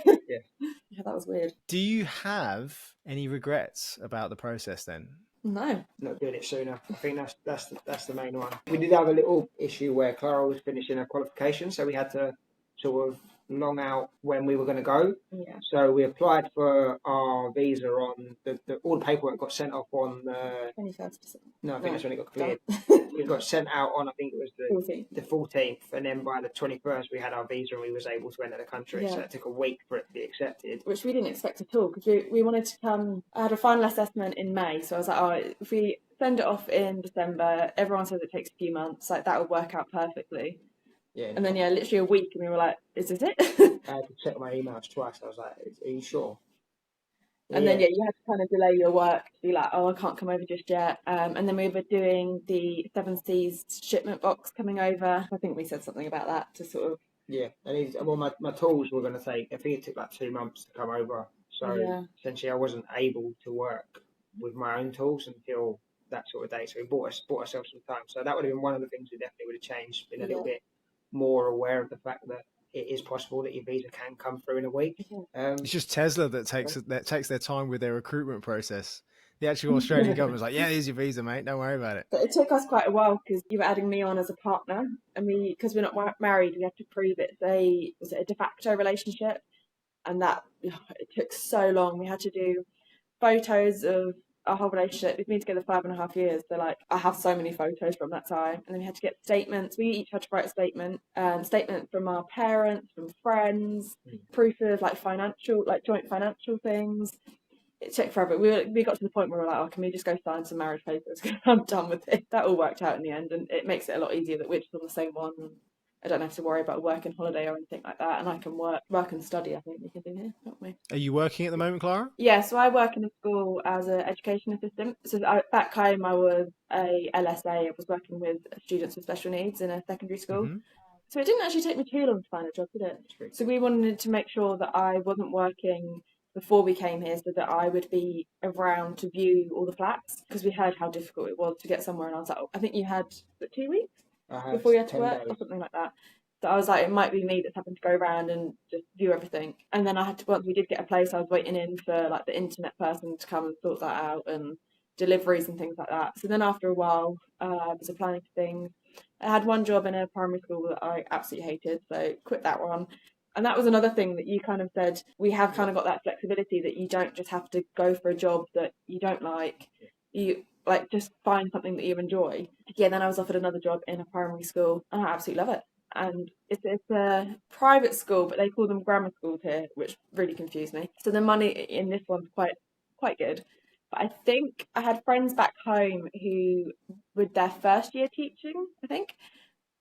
Yeah, that was weird. Do you have any regrets about the process then? No. Not doing it sooner. I think that's the main one. We did have a little issue where Clara was finishing her qualification, so we had to sort of long out when we were going to go. Yeah. So we applied for our visa on all the paperwork got sent off on the 21st. No, I think that's when it got cleared. It got sent out on, I think it was the 14th, and then by the 21st we had our visa and we was able to enter the country. So it took a week for it to be accepted. Which we didn't expect at all, because we wanted to come. I had a final assessment in May, so I was like, oh, if we send it off in December, everyone says it takes a few months, like that would work out perfectly. Yeah. And then literally a week, and we were like, is this it? I had to check my emails twice. I was like, are you sure? And then, you had to kind of delay your work to be like, oh, I can't come over just yet. And then we were doing the Seven Seas shipment box coming over. I think we said something about that to sort of... Yeah, and my tools were going to take, I think it took like 2 months to come over. So essentially I wasn't able to work with my own tools until that sort of date. So we bought ourselves some time. So that would have been one of the things we definitely would have changed, been a little bit more aware of the fact that it is possible that your visa can come through in a week. It's just Tesla that takes their time with their recruitment process. The actual Australian government's like, yeah, here's your visa, mate. Don't worry about it. But it took us quite a while because you were adding me on as a partner, and because we're not married, we have to prove it's a de facto relationship, and that it took so long. We had to do photos of our whole relationship. We've been together 5.5 years, so like I have so many photos from that time. And then we had to get statements. We each had to write a statement from our parents, from friends, proof of like joint financial things. It took forever. We got to the point where we were like, oh, can we just go sign some marriage papers? I'm done with it. That all worked out in the end, and it makes it a lot easier that we're just on the same one. I don't have to worry about working holiday or anything like that, and I can work and study. I think we can do here, don't we? Are you working at the moment, Clara? Yeah, so I work in a school as an education assistant. So back home, I was a LSA. I was working with students with special needs in a secondary school. Mm-hmm. So it didn't actually take me too long to find a job, did it? So we wanted to make sure that I wasn't working before we came here, so that I would be around to view all the flats, because we heard how difficult it was to get somewhere. And I was like, I think you had 2 weeks before you had to work or something like that. So I was like, it might be me that's having to go around and just view everything. And then once we did get a place, I was waiting in for like the internet person to come and sort that out, and deliveries and things like that. So then after a while, I was applying for things. I had one job in a primary school that I absolutely hated, so quit that one. And that was another thing that you kind of said, we have kind of got that flexibility that you don't just have to go for a job that you don't like. You like just find something that you enjoy. Yeah, then I was offered another job in a primary school, and I absolutely love it. And it's a private school, but they call them grammar schools here, which really confused me. So the money in this one's quite good. But I think I had friends back home who were their first year teaching, I think,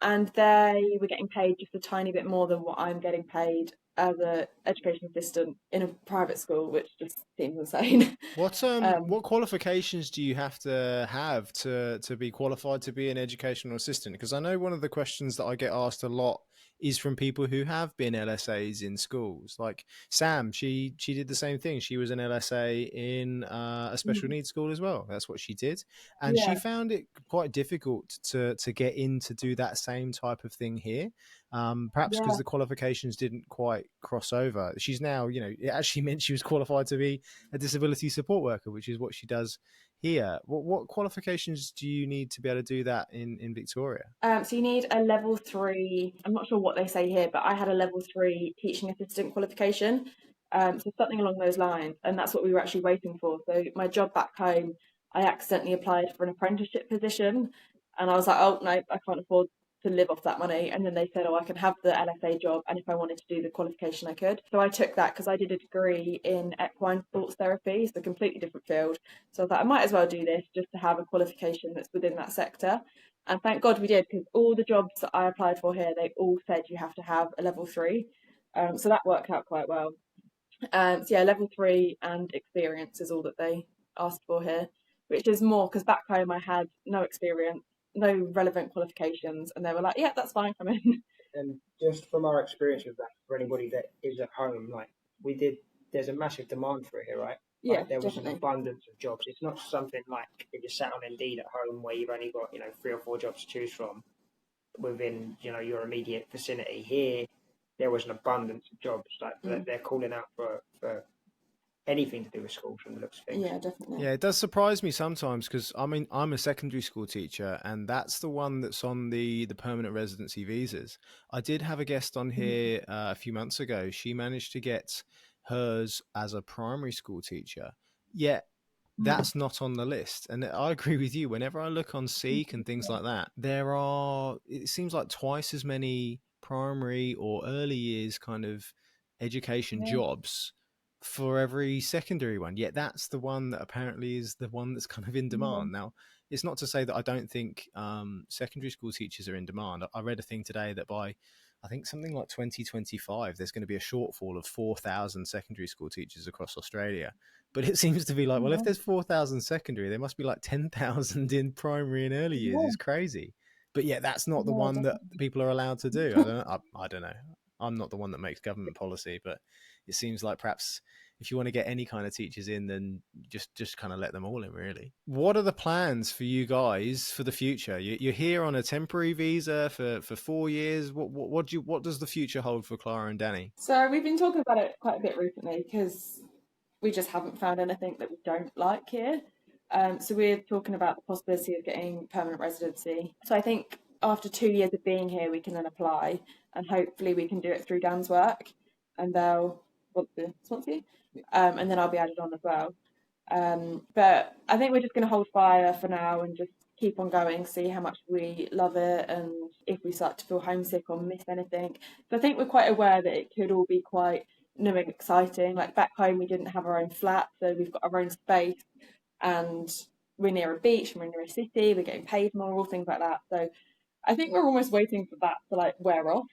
and they were getting paid just a tiny bit more than what I'm getting paid as an education assistant in a private school, which just seems insane. What qualifications do you have to be qualified to be an educational assistant? Because I know one of the questions that I get asked a lot is from people who have been LSAs in schools. Like Sam, she did the same thing. She was an LSA in a special needs school as well. That's what she did, and she found it quite difficult to get in to do that same type of thing here. Perhaps because the qualifications didn't quite cross over. She's now, it actually meant she was qualified to be a disability support worker, which is what she does here. What qualifications do you need to be able to do that in Victoria? So you need a level 3. I'm not sure what they say here, but I had a level 3 teaching assistant qualification. So something along those lines, and that's what we were actually waiting for. So my job back home, I accidentally applied for an apprenticeship position, and I was like, oh no, I can't afford to live off that money. And then they said, oh, I can have the LSA job, and if I wanted to do the qualification, I could. So I took that because I did a degree in equine sports therapy, so a completely different field. So I thought I might as well do this just to have a qualification that's within that sector. And thank God we did, because all the jobs that I applied for here, they all said you have to have a level 3. So that worked out quite well. So yeah, level 3 and experience is all that they asked for here, which is more because back home I had no experience, no relevant qualifications, and they were like, yeah, that's fine, come in. And just from our experience with that, for anybody that is at home, there's a massive demand for it here, right? Yeah, there was definitely an abundance of jobs. It's not something like if you're sat on Indeed at home where you've only got 3 or 4 jobs to choose from within your immediate vicinity. Here, there was an abundance of jobs. Like they're calling out for anything to do with schools from the looks of things. Yeah, definitely. Yeah, it does surprise me sometimes because I'm a secondary school teacher, and that's the one that's on the permanent residency visas. I did have a guest on here a few months ago. She managed to get hers as a primary school teacher, yet that's not on the list. And I agree with you. Whenever I look on Seek and things like that, it seems like twice as many primary or early years kind of education jobs for every secondary one, yet that's the one that apparently is the one that's kind of in demand. Now, it's not to say that I don't think secondary school teachers are in demand. I read a thing today that by I think something like 2025 there's going to be a shortfall of 4,000 secondary school teachers across Australia. But it seems to be like, well, if there's 4,000 secondary, there must be like 10,000 in primary and early years. It's crazy. But yeah, that's not the one that people are allowed to do. I don't know. I'm not the one that makes government policy, but it seems like perhaps if you want to get any kind of teachers in, then just kind of let them all in, really. What are the plans for you guys for the future? You're here on a temporary visa for 4 years. What does the future hold for Clara and Danny? So we've been talking about it quite a bit recently because we just haven't found anything that we don't like here. So we're talking about the possibility of getting permanent residency. So I think after 2 years of being here, we can then apply, and hopefully we can do it through Dan's work, and they'll want to sponsor you, and then I'll be added on as well. But I think we're just going to hold fire for now and just keep on going, see how much we love it, and if we start to feel homesick or miss anything. So I think we're quite aware that it could all be quite new and exciting. Like back home, we didn't have our own flat, so we've got our own space, and we're near a beach, and we're near a city, we're getting paid more, all things like that. So I think we're almost waiting for that to like wear off.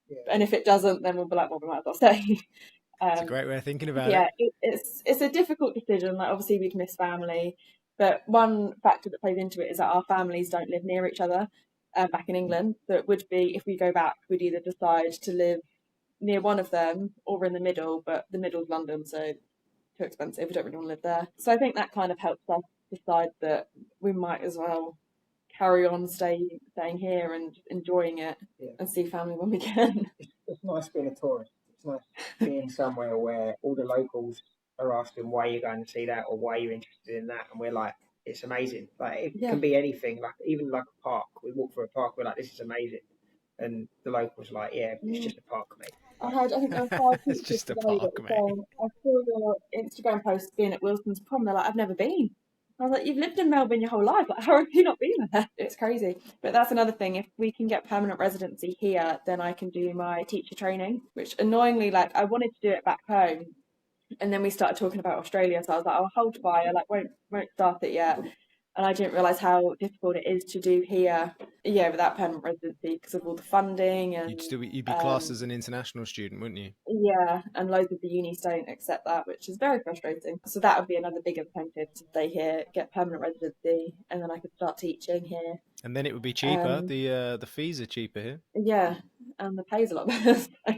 Yeah. And if it doesn't, then we'll be like, well, we might as well stay. It's a great way of thinking about it. Yeah, it's a difficult decision. Like obviously we'd miss family, but one factor that plays into it is that our families don't live near each other back in England. So it would be, if we go back, we'd either decide to live near one of them or in the middle, but the middle's London, so too expensive. We don't really want to live there. So I think that kind of helps us decide that we might as well carry on staying here and enjoying it, and see family when we can. It's nice being a tourist. It's nice being somewhere where all the locals are asking why you're going to see that or why you're interested in that, and we're like, it's amazing. Like it can be anything. Like even like a park. We walk through a park, we're like, this is amazing, and the locals are like, yeah, it's just a park, mate. I think there were 5 it's just a park, mate. I saw your Instagram post being at Wilson's prom. They're like, I've never been. I was like, you've lived in Melbourne your whole life. Like, how have you not been there? It's crazy. But that's another thing. If we can get permanent residency here, then I can do my teacher training, which annoyingly, like, I wanted to do it back home. And then we started talking about Australia. So I was like, I'll hold fire, like, won't start it yet. And I didn't realise how difficult it is to do here, without permanent residency because of all the funding. And you'd be classed as an international student, wouldn't you? Yeah, and loads of the unis don't accept that, which is very frustrating. So that would be another big incentive to stay here, get permanent residency, and then I could start teaching here. And then it would be cheaper. The fees are cheaper here. Yeah, and the pay's a lot better. So,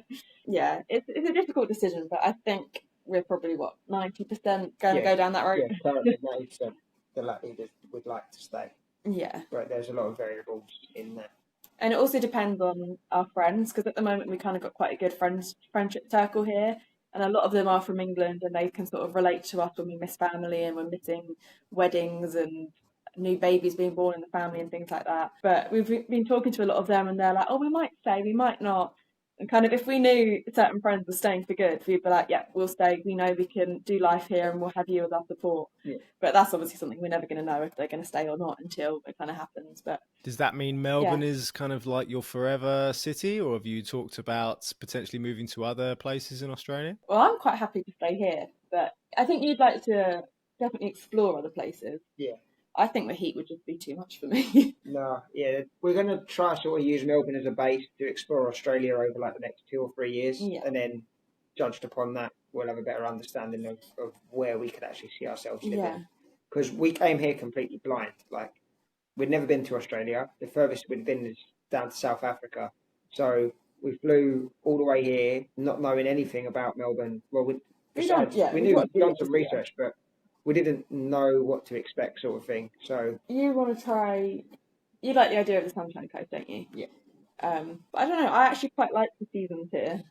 yeah, it's a difficult decision, but I think we're probably 90% going to go down that road. Yeah, currently 90%. The leaders would like to stay. Yeah. But there's a lot of variables in that. And it also depends on our friends, because at the moment we kind of got quite a good friendship circle here, and a lot of them are from England, and they can sort of relate to us when we miss family and we're missing weddings and new babies being born in the family and things like that. But we've been talking to a lot of them, and they're like, oh, we might stay, we might not. And kind of if we knew certain friends were staying for good, we'd be like, yeah, we'll stay. We know we can do life here and we'll have you as our support. Yeah. But that's obviously something we're never going to know if they're going to stay or not until it kind of happens. But does that mean Melbourne is kind of like your forever city, or have you talked about potentially moving to other places in Australia? Well, I'm quite happy to stay here, but I think you'd like to definitely explore other places. Yeah. I think the heat would just be too much for me. No, yeah. We're going to try sort of use Melbourne as a base to explore Australia over like the next 2 or 3 years. Yeah. And then judged upon that, we'll have a better understanding of where we could actually see ourselves living. Yeah. Because we came here completely blind. Like, we'd never been to Australia. The furthest we'd been is down to South Africa. So we flew all the way here, not knowing anything about Melbourne. Well, we knew we'd done some research, but we didn't know what to expect, sort of thing. So you want to try? You like the idea of the Sunshine Coast, don't you? Yeah. But I don't know. I actually quite like the seasons here,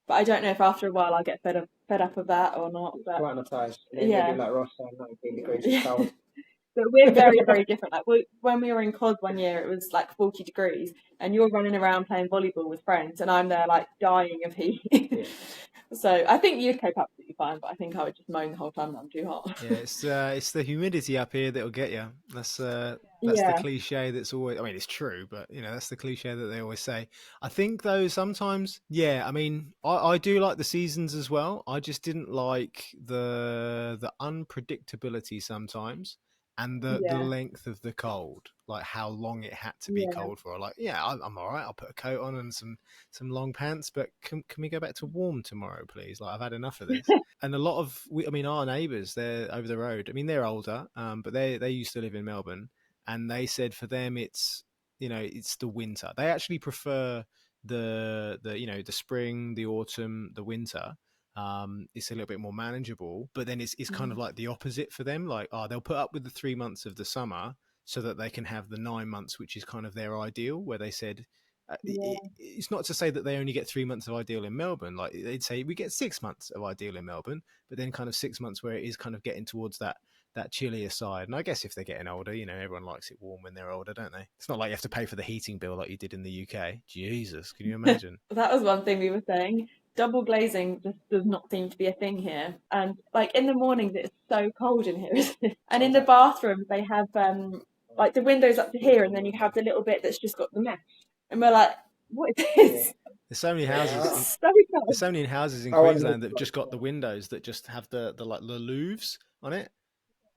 but I don't know if after a while I'll get fed up of that or not. But acclimatized. Yeah. Maybe like Ross saying, 19 degrees cold. But we're very, very different. Like when we were in COS one year, it was like 40 degrees, and you're running around playing volleyball with friends, and I'm there like dying of heat. Yeah. So I think you'd cope absolutely fine, but I think I would just moan the whole time that I'm too hot. Yeah, it's the humidity up here that'll get you. That's the cliche that's always. I mean, it's true, but that's the cliche that they always say. I think though sometimes, I mean, I do like the seasons as well. I just didn't like the unpredictability sometimes. And the length of the cold, like how long it had to be cold for. Like, I'm all right. I'll put a coat on and some long pants, but can we go back to warm tomorrow, please? Like, I've had enough of this. And a lot of, our neighbours, they're over the road. I mean, they're older, but they used to live in Melbourne, and they said for them it's the winter. They actually prefer the spring, the autumn, the winter. it's a little bit more manageable. But then it's kind of like the opposite for them. Like, they'll put up with the 3 months of the summer so that they can have the 9 months, which is kind of their ideal, where they said, Yeah. it's not to say that they only get 3 months of ideal in Melbourne. Like, they'd say we get 6 months of ideal in Melbourne, but then kind of 6 months where it is kind of getting towards that chillier side. And I guess if they're getting older, everyone likes it warm when they're older, don't they? It's not like you have to pay for the heating bill like you did in the UK. Jesus, can you imagine? That was one thing we were saying. Double glazing just does not seem to be a thing here. And like in the mornings, it's so cold in here, isn't it? And in the bathroom, they have like the windows up to here, and then you have the little bit that's just got the mesh. And we're like, what is this? There's so many houses. It's so cold. There's so many houses in Queensland that have just got the windows that just have the like the louvres on it.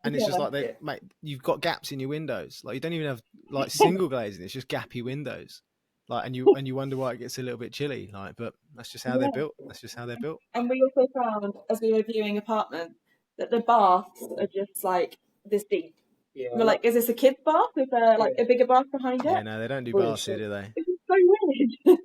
And it's just like, mate, you've got gaps in your windows. Like, you don't even have like single glazing. It's just gappy windows. Like, and you wonder why it gets a little bit chilly. Like, but that's just how they're built. That's just how they're built. And we also found, as we were viewing apartments, that the baths are just like this deep. Yeah. We're like, is this a kid's bath with a bigger bath behind it? Yeah, no, they don't do baths here, do they? This is so weird.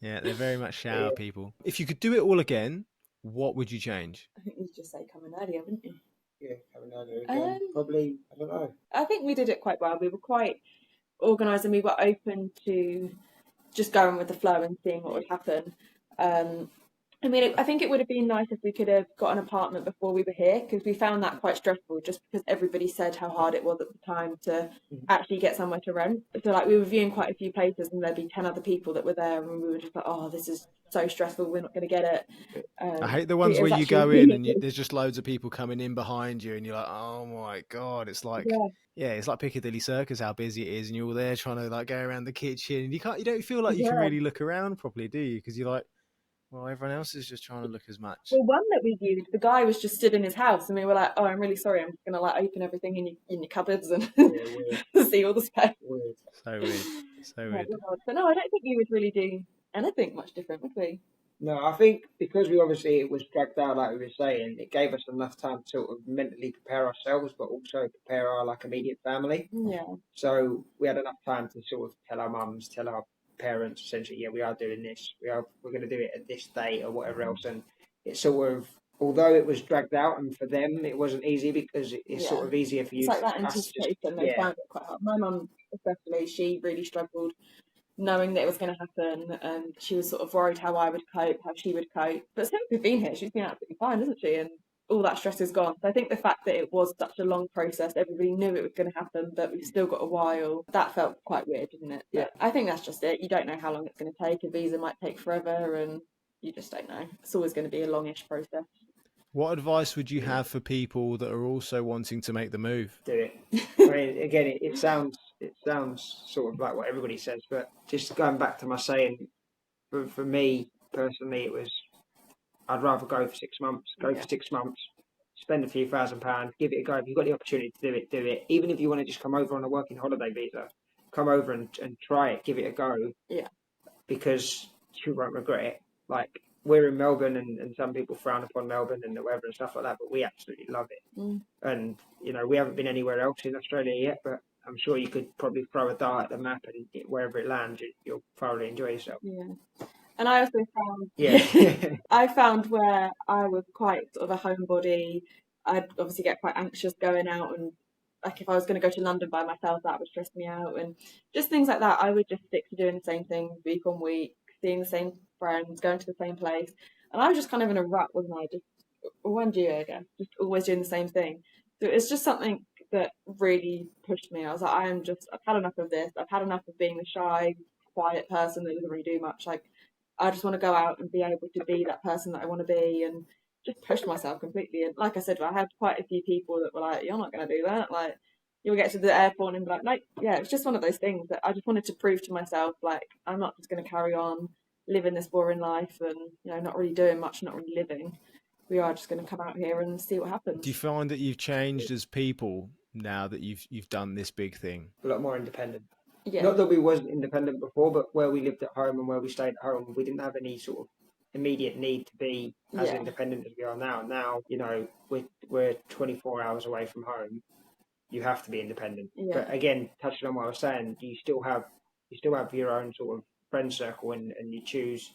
Yeah, they're very much shower people. If you could do it all again, what would you change? I think you'd just say coming earlier, wouldn't you? Yeah, coming earlier again. Probably, I don't know. I think we did it quite well. We were quite organised and we were open to just going with the flow and seeing what would happen. I mean, I think it would have been nice if we could have got an apartment before we were here, because we found that quite stressful, just because everybody said how hard it was at the time to actually get somewhere to rent. So like we were viewing quite a few places and there'd be 10 other people that were there and we were just like, oh, this is so stressful, we're not going to get it. I hate the ones where you go in and there's just loads of people coming in behind you and you're like, oh my God, it's like, it's like Piccadilly Circus, how busy it is, and you're all there trying to like go around the kitchen and you don't feel like you can really look around properly, do you? Because you're like, well, everyone else is just trying to look as much. Well, one that we viewed, the guy was just stood in his house and we were like, oh, I'm really sorry, I'm just going to like open everything in your cupboards and see all the space. So weird. So weird. But no, I don't think we would really do anything much different, would we? No, I think because it was dragged out, like we were saying, it gave us enough time to sort of mentally prepare ourselves, but also prepare our like immediate family. Yeah. So we had enough time to sort of tell our mums, tell our parents, essentially, yeah, we are doing this. We're going to do it at this date or whatever else. And it sort of, although it was dragged out, and for them it wasn't easy because it's sort of easier for you. It's like that anticipation. They found it quite hard. My mum, especially, she really struggled knowing that it was going to happen, and she was sort of worried how I would cope, how she would cope. But since we've been here, she's been absolutely fine, isn't she? And all that stress is gone. So I think the fact that it was such a long process, everybody knew it was going to happen, but we've still got a while, that felt quite weird, didn't it? Yeah. But I think that's just it. You don't know how long it's going to take. A visa might take forever, and you just don't know. It's always going to be a longish process. What advice would you have for people that are also wanting to make the move? Do it. I mean, again, it sounds sort of like what everybody says, but just going back to my saying, for me personally, it was, I'd rather go for 6 months. Go for 6 months, spend a few £1,000, give it a go. If you've got the opportunity to do it, do it. Even if you want to just come over on a working holiday visa, come over and try it, give it a go. Yeah. Because you won't regret it. Like, we're in Melbourne and some people frown upon Melbourne and the weather and stuff like that, but we absolutely love it. And, we haven't been anywhere else in Australia yet, but I'm sure you could probably throw a dart at the map and wherever it lands, you'll thoroughly enjoy yourself. Yeah. And I also found, I found where I was quite sort of a homebody, I'd obviously get quite anxious going out, and like if I was going to go to London by myself, that would stress me out, and just things like that. I would just stick to doing the same thing week on week, seeing the same friends, going to the same place, and I was just kind of in a rut, wasn't I? Just 1 year ago, just always doing the same thing. So it's just something that really pushed me. I was like, I've had enough of this. I've had enough of being the shy, quiet person that doesn't really do much. Like, I just want to go out and be able to be that person that I want to be, and just push myself completely. And like I said, I had quite a few people that were like, you're not going to do that. Like, you'll get to the airport and be like, no, yeah, it's just one of those things that I just wanted to prove to myself, like, I'm not just going to carry on living this boring life and, not really doing much, not really living. We are just going to come out here and see what happens. Do you find that you've changed as people now that you've done this big thing? A lot more independent. Yeah. Not that we wasn't independent before, but where we lived at home and where we stayed at home, we didn't have any sort of immediate need to be as independent as we are now. Now, we're 24 hours away from home. You have to be independent. Yeah. But again, touching on what I was saying, you still have your own sort of friend circle, and you choose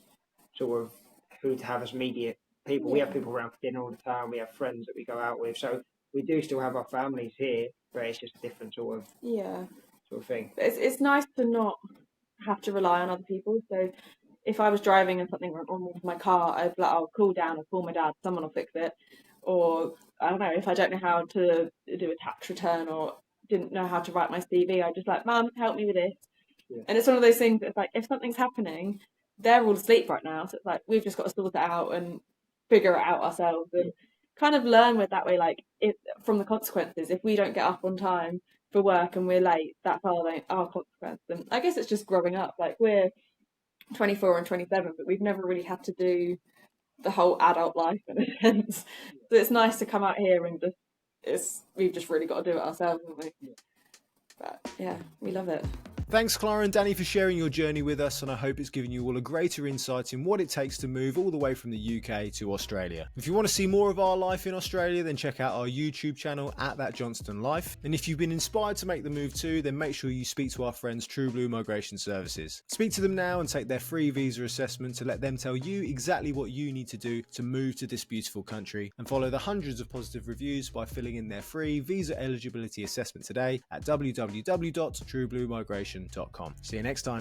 sort of who to have as immediate people. We have people around for dinner all the time. We have friends that we go out with. So we do still have our families here, but it's just a different sort of thing. But it's nice to not have to rely on other people. So if I was driving and something went wrong with my car, I'd be like, I'll call down or call my dad, someone will fix it. Or I don't know, if I don't know how to do a tax return or didn't know how to write my CV, I'd just like, Mum, help me with this. Yeah. And it's one of those things that's like, if something's happening, they're all asleep right now. So it's like, we've just got to sort it out and figure it out ourselves and kind of learn with that way, like from the consequences. If we don't get up on time for work and we're late, that's our consequence. And I guess it's just growing up. Like we're 24 and 27, but we've never really had to do the whole adult life in a sense. So it's nice to come out here and we've just really got to do it ourselves, haven't we? But yeah, we love it. Thanks, Clara and Danny, for sharing your journey with us, and I hope it's given you all a greater insight in what it takes to move all the way from the UK to Australia. If you want to see more of our life in Australia, then check out our YouTube channel at That Johnston Life. And if you've been inspired to make the move too, then make sure you speak to our friends True Blue Migration Services. Speak to them now and take their free visa assessment to let them tell you exactly what you need to do to move to this beautiful country, and follow the hundreds of positive reviews by filling in their free visa eligibility assessment today at www.truebluemigration.com. See you next time.